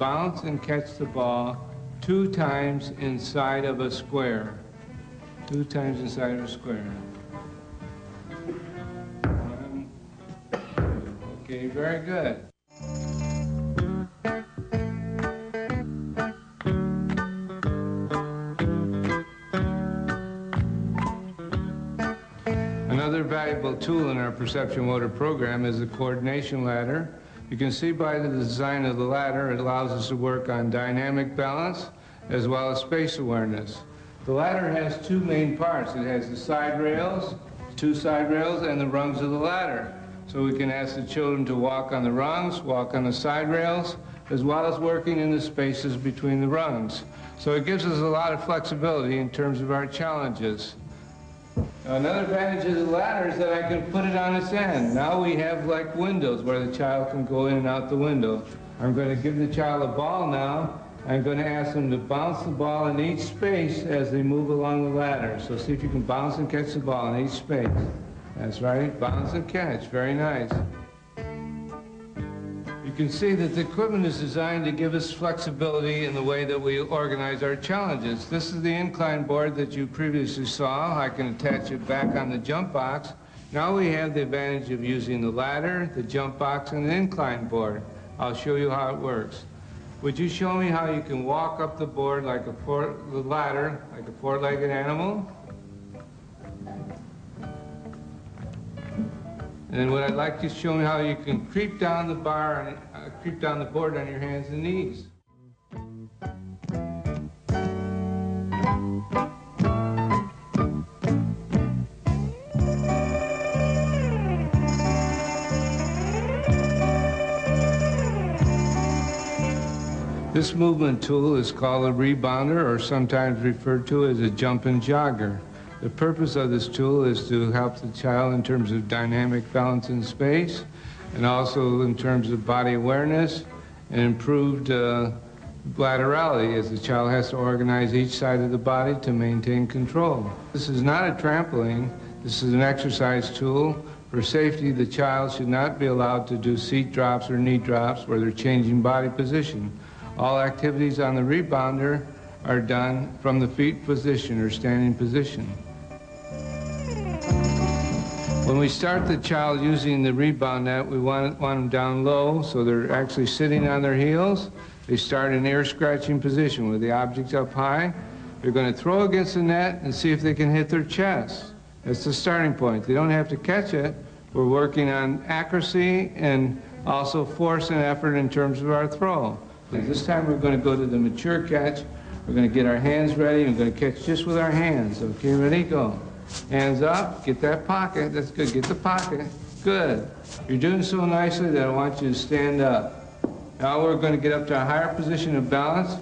bounce and catch the ball 2 times inside of a square. 2 times inside of a square. 1, 2. Okay, very good. Another valuable tool in our Perceptual Motor program is the coordination ladder. You can see by the design of the ladder, it allows us to work on dynamic balance as well as space awareness. The ladder has 2 main parts. It has the side rails, 2 side rails, and the rungs of the ladder. So we can ask the children to walk on the rungs, walk on the side rails, as well as working in the spaces between the rungs. So it gives us a lot of flexibility in terms of our challenges. Now, another advantage of the ladder is that I can put it on its end. Now we have like windows where the child can go in and out the window. I'm going to give the child a ball now. I'm going to ask them to bounce the ball in each space as they move along the ladder. So see if you can bounce and catch the ball in each space. That's right, bounce and catch. Very nice. You can see that the equipment is designed to give us flexibility in the way that we organize our challenges. This is the incline board that you previously saw. I can attach it back on the jump box. Now we have the advantage of using the ladder, the jump box, and the incline board. I'll show you how it works. Would you show me how you can walk up the board like the ladder, like a 4-legged animal? And what I'd like you to show me how you can creep down the bar, creep down the board on your hands and knees. This movement tool is called a rebounder, or sometimes referred to as a jumping jogger. The purpose of this tool is to help the child in terms of dynamic balance in space, and also in terms of body awareness and improved laterality, as the child has to organize each side of the body to maintain control. This is not a trampoline. This is an exercise tool. For safety, the child should not be allowed to do seat drops or knee drops where they're changing body position. All activities on the rebounder are done from the feet position or standing position. When we start the child using the rebound net, we want them down low, so they're actually sitting on their heels. They start in air scratching position with the object up high. They're going to throw against the net and see if they can hit their chest. That's the starting point. They don't have to catch it. We're working on accuracy and also force and effort in terms of our throw. This time we're going to go to the mature catch. We're going to get our hands ready. We're going to catch just with our hands. Okay, ready, go. Hands up, get that pocket. That's good, get the pocket. Good. You're doing so nicely that I want you to stand up. Now we're going to get up to a higher position of balance,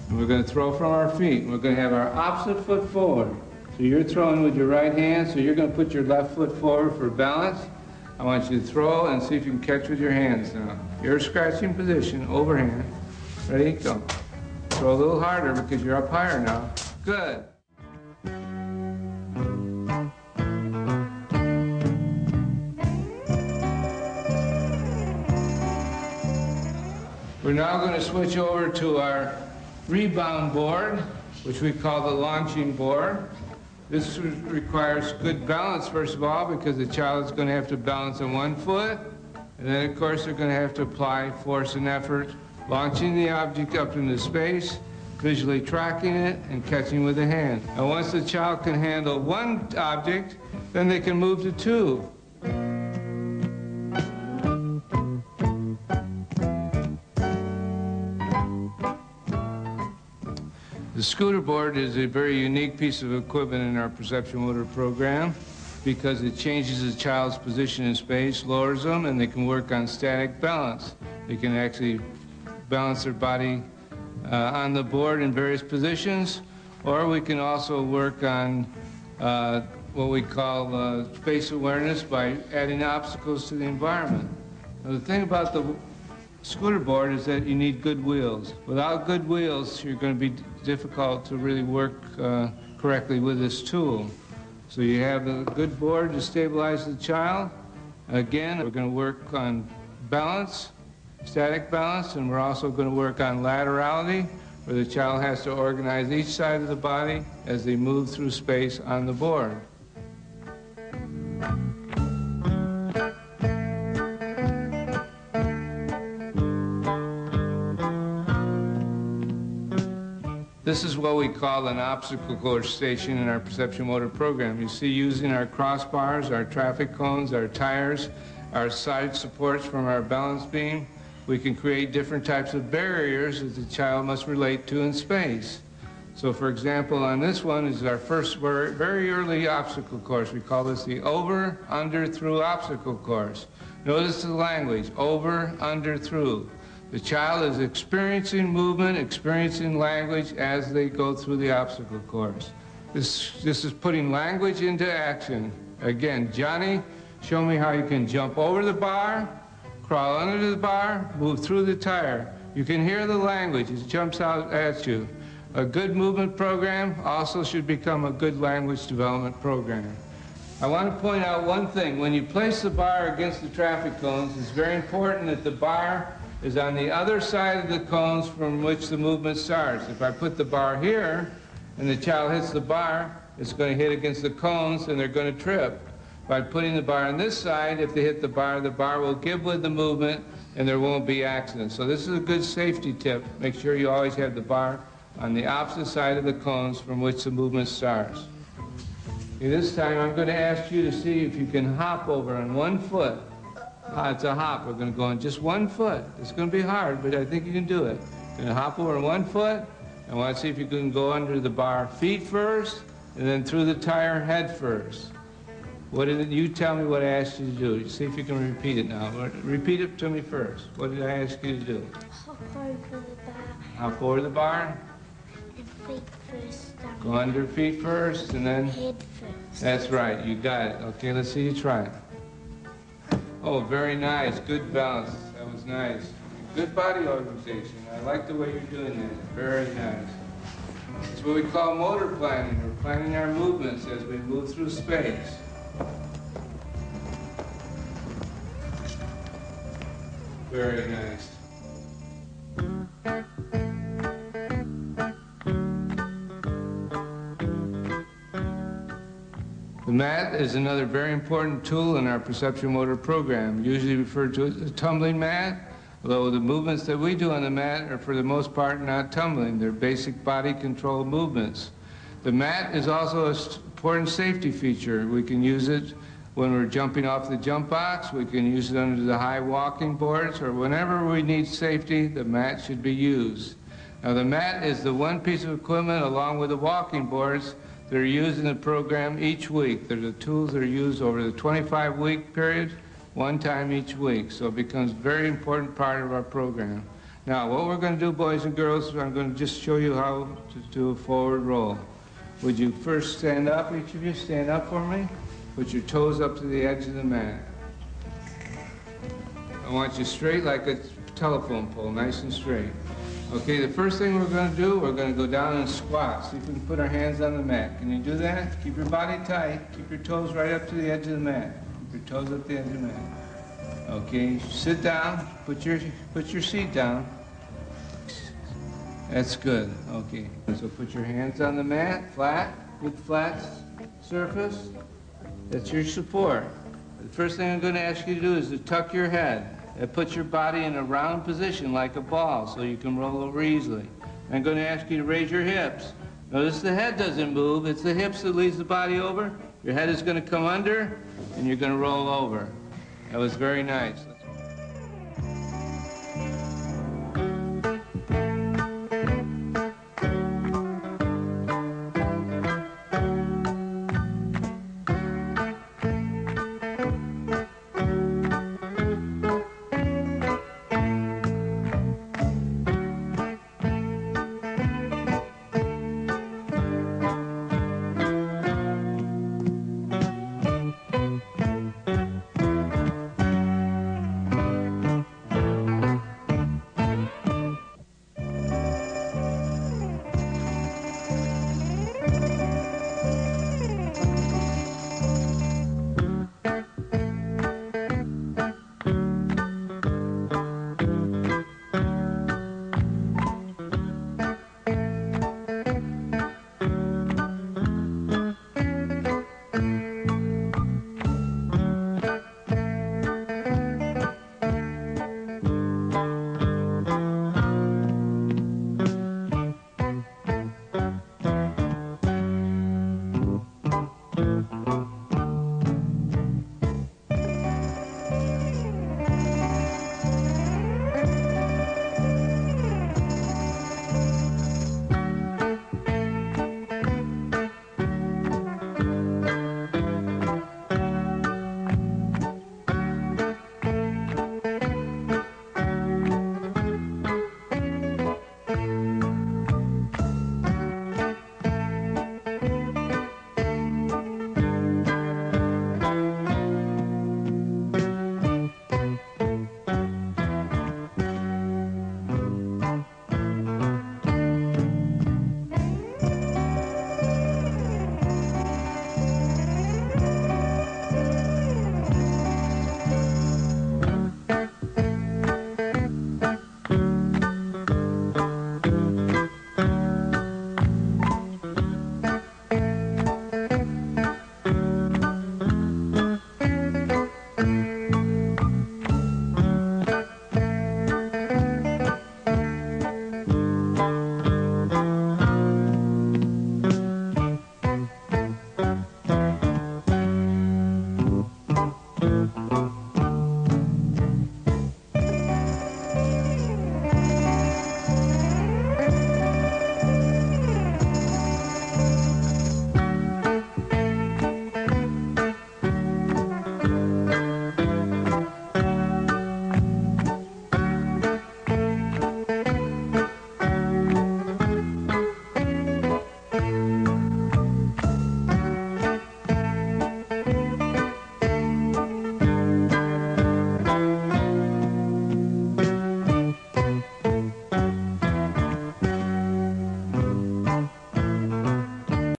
and we're going to throw from our feet. We're going to have our opposite foot forward. So you're throwing with your right hand, so you're going to put your left foot forward for balance. I want you to throw and see if you can catch with your hands now. You're scratching position, overhand. Ready, go. Throw a little harder because you're up higher now. Good. We're now going to switch over to our rebound board, which we call the launching board. This requires good balance, first of all, because the child is going to have to balance on one foot. And then, of course, they're going to have to apply force and effort, launching the object up into space, visually tracking it, and catching with the hand. And once the child can handle one object, then they can move to 2. The scooter board is a very unique piece of equipment in our Perceptual Motor program because it changes the child's position in space, lowers them, and they can work on static balance. They can actually balance their body on the board in various positions, or we can also work on what we call space awareness by adding obstacles to the environment. Now, the thing about the scooter board is that you need good wheels. Without good wheels, you're going to be difficult to really work correctly with this tool. So you have a good board to stabilize the child. Again, we're going to work on balance static balance, and we're also going to work on laterality, where the child has to organize each side of the body as they move through space on the board. This is what we call an obstacle course station in our perceptual motor program. You see, using our crossbars, our traffic cones, our tires, our side supports from our balance beam, we can create different types of barriers that the child must relate to in space. So for example, on this one is our first very early obstacle course. We call this the over, under, through obstacle course. Notice the language, over, under, through. The child is experiencing movement, experiencing language as they go through the obstacle course. This is putting language into action. Again, Johnny, show me how you can jump over the bar, crawl under the bar, move through the tire. You can hear the language, it jumps out at you. A good movement program also should become a good language development program. I want to point out one thing. When you place the bar against the traffic cones, it's very important that the bar is on the other side of the cones from which the movement starts. If I put the bar here and the child hits the bar, it's going to hit against the cones and they're going to trip. By putting the bar on this side, if they hit the bar will give with the movement and there won't be accidents. So this is a good safety tip. Make sure you always have the bar on the opposite side of the cones from which the movement starts. Okay, this time I'm going to ask you to see if you can hop over on one foot. It's a hop. We're going to go on just one foot. It's going to be hard, but I think you can do it. You're going to hop over on one foot. I want to see if you can go under the bar feet first, and then through the tire head first. What did it, you tell me what I asked you to do. See if you can repeat it now. Repeat it to me first. What did I ask you to do? Hop over the bar. Hop over the bar. And feet first. Go under feet first, and then Head first. That's right. You got it. Okay, let's see you try it. Oh, very nice. Good balance. That was nice. Good body organization. I like the way you're doing that. Very nice. It's what we call motor planning. We're planning our movements as we move through space. Very nice. The mat is another very important tool in our perceptual motor program, usually referred to as a tumbling mat, although the movements that we do on the mat are for the most part not tumbling. They're basic body control movements. The mat is also an important safety feature. We can use it when we're jumping off the jump box. We can use it under the high walking boards, or whenever we need safety, the mat should be used. Now the mat is the one piece of equipment along with the walking boards that are used in the program each week. They're the tools that are used over the 25-week period, one time each week. So it becomes a very important part of our program. Now, what we're going to do, boys and girls, I'm going to just show you how to do a forward roll. Would you first stand up, each of you? Stand up for me. Put your toes up to the edge of the mat. I want you straight like a telephone pole, nice and straight. Okay, the first thing we're going to do, we're going to go down and squat. See if we can put our hands on the mat. Can you do that? Keep your body tight. Keep your toes right up to the edge of the mat. Keep your toes up the edge of the mat. Okay, sit down. Put your seat down. That's good. Okay, so put your hands on the mat, flat, good flat surface. That's your support. The first thing I'm going to ask you to do is to tuck your head. That puts your body in a round position like a ball so you can roll over easily. I'm going to ask you to raise your hips. Notice the head doesn't move. It's the hips that leads the body over. Your head is going to come under and you're going to roll over. That was very nice.